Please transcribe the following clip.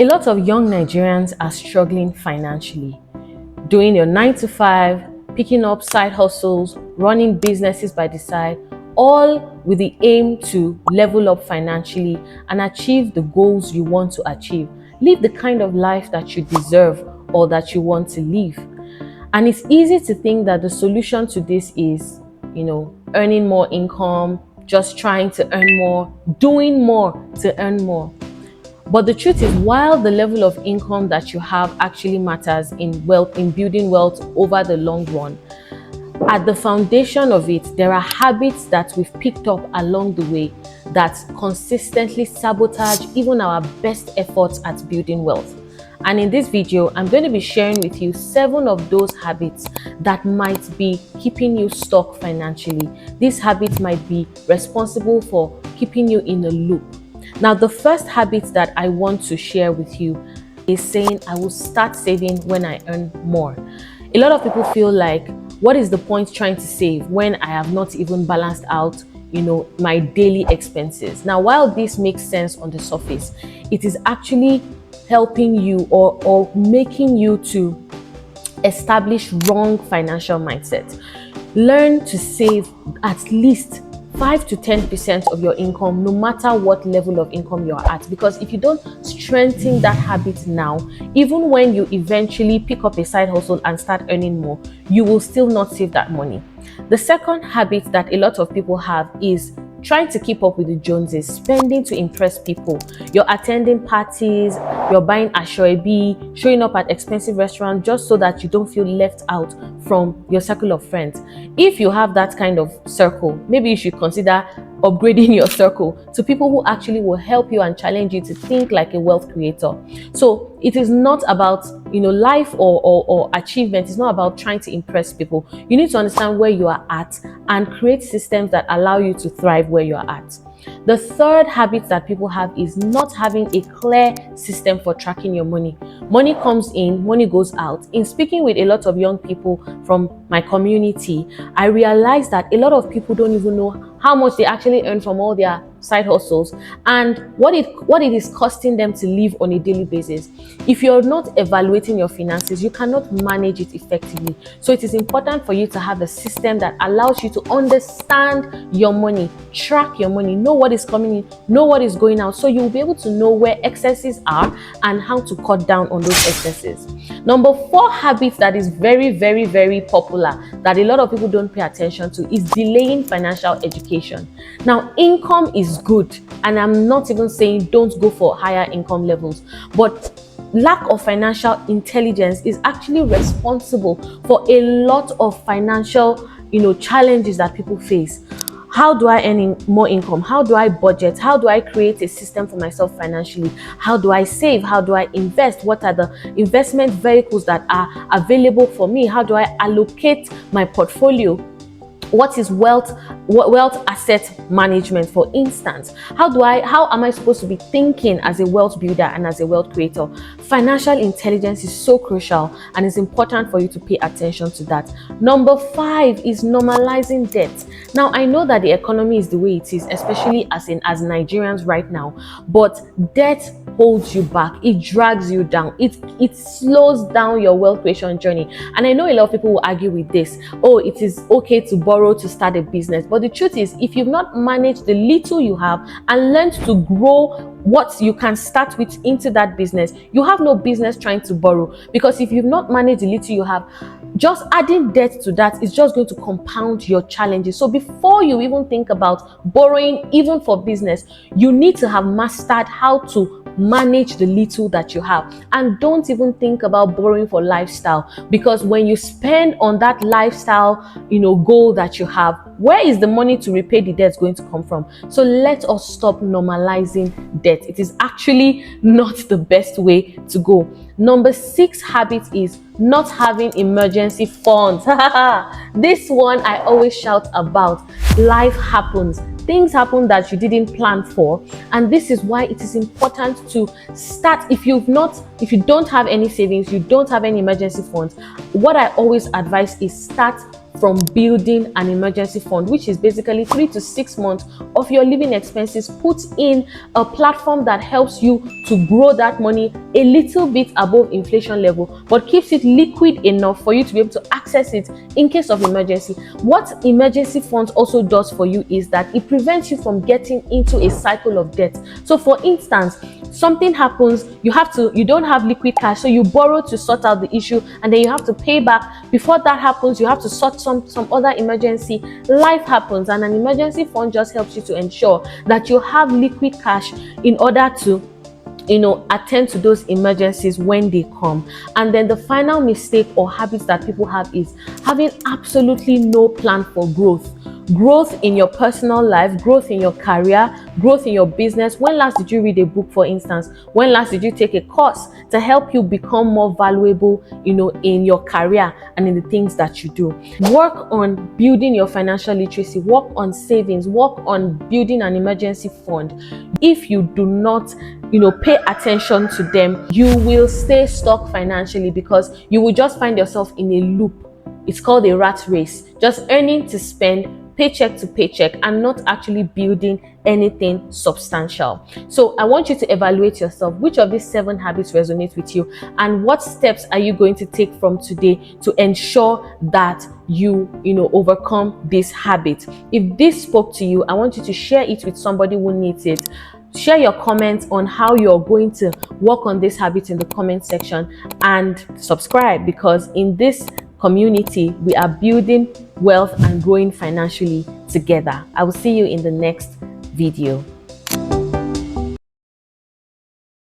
A lot of young Nigerians are struggling financially, doing your 9 to 5, picking up side hustles, running businesses by the side, all with the aim to level up financially and achieve the goals you want to achieve. Live the kind of life that you deserve or that you want to live. And it's easy to think that the solution to this is, earning more income, just trying to earn more, doing more to earn more. But the truth is, while the level of income that you have actually matters in building wealth over the long run, at the foundation of it, there are habits that we've picked up along the way that consistently sabotage even our best efforts at building wealth. And in this video, I'm going to be sharing with you 7 of those habits that might be keeping you stuck financially. These habits might be responsible for keeping you in a loop. Now, the first habit that I want to share with you is saying I will start saving when I earn more. A lot of people feel like, what is the point trying to save when I have not even balanced out, my daily expenses? Now, while this makes sense on the surface, it is actually helping you or making you to establish wrong financial mindset. Learn to save at least 5 to 10% of your income, no matter what level of income you're at. Because if you don't strengthen that habit now, even when you eventually pick up a side hustle and start earning more, you will still not save that money. The second habit that a lot of people have is trying to keep up with the Joneses, spending to impress people. You're attending parties, you're buying asoebi, showing up at expensive restaurants just so that you don't feel left out from your circle of friends. If you have that kind of circle, maybe you should consider upgrading your circle to people who actually will help you and challenge you to think like a wealth creator. So it is not about, life or achievement. It's not about trying to impress people. You need to understand where you are at and create systems that allow you to thrive where you are at. The third habit that people have is not having a clear system for tracking your money. Money comes in, money goes out. In speaking with a lot of young people from my community, I realized that a lot of people don't even know how much they actually earn from all their side hustles and what it is costing them to live on a daily basis. If you're not evaluating your finances, you cannot manage it effectively. So it is important for you to have a system that allows you to understand your money, track your money, know what is coming in, know what is going out, so you'll be able to know where excesses are and how to cut down on those excesses. Number 4 habit that is very, very, very popular that a lot of people don't pay attention to is delaying financial education. Now, income is good, and I'm not even saying don't go for higher income levels, but lack of financial intelligence is actually responsible for a lot of financial, challenges that people face. How do I earn more income? How do I budget? How do I create a system for myself financially? How do I save? How do I invest? What are the investment vehicles that are available for me? How do I allocate my portfolio? What is wealth asset management, for instance? How am I supposed to be thinking as a wealth builder and as a wealth creator? Financial intelligence is so crucial, and it's important for you to pay attention to that. Number 5 is normalizing debt. Now, I know that the economy is the way it is, especially as Nigerians right now, but debt holds you back. It drags you down. It slows down your wealth creation journey. And I know a lot of people will argue with this. Oh, it is okay to borrow to start a business. But the truth is, if you've not managed the little you have and learned to grow what you can start with into that business, you have no business trying to borrow. Because if you've not managed the little you have, just adding debt to that is just going to compound your challenges. So before you even think about borrowing, even for business, you need to have mastered how to manage the little that you have. And don't even think about borrowing for lifestyle, because when you spend on that lifestyle, goal that you have, where is the money to repay the debt going to come from? So let us stop normalizing debt. It is actually not the best way to go. Number 6 habit is not having emergency funds. This one I always shout about. Life happens. Things happen that you didn't plan for, and this is why it is important to start. If you don't have any savings, you don't have any emergency funds, what I always advise is start from building an emergency fund, which is basically 3 to 6 months of your living expenses put in a platform that helps you to grow that money a little bit above inflation level, but keeps it liquid enough for you to be able to access it in case of emergency. What emergency funds also does for you is that it prevents you from getting into a cycle of debt. So for instance, something happens, you don't have liquid cash, so you borrow to sort out the issue, and then you have to pay back. Before that happens, you have to sort some other emergency. Life happens, and an emergency fund just helps you to ensure that you have liquid cash in order to attend to those emergencies when they come. And then the final mistake or habits that people have is having absolutely no plan for growth in your personal life, growth in your career, growth in your business. When last did you read a book, for instance? When last did you take a course to help you become more valuable, in your career and in the things that you do? Work on building your financial literacy, work on savings, work on building an emergency fund. If you do not, pay attention to them, you will stay stuck financially, because you will just find yourself in a loop. It's called a rat race, just earning to spend, paycheck to paycheck, and not actually building anything substantial. So I want you to evaluate yourself. Which of these 7 habits resonate with you, and what steps are you going to take from today to ensure that you overcome this habit? If this spoke to you, I want you to share it with somebody who needs it. Share your comments on how you're going to work on this habit in the comment section, and subscribe, because in this community we are building wealth and growing financially together. I will see you in the next video.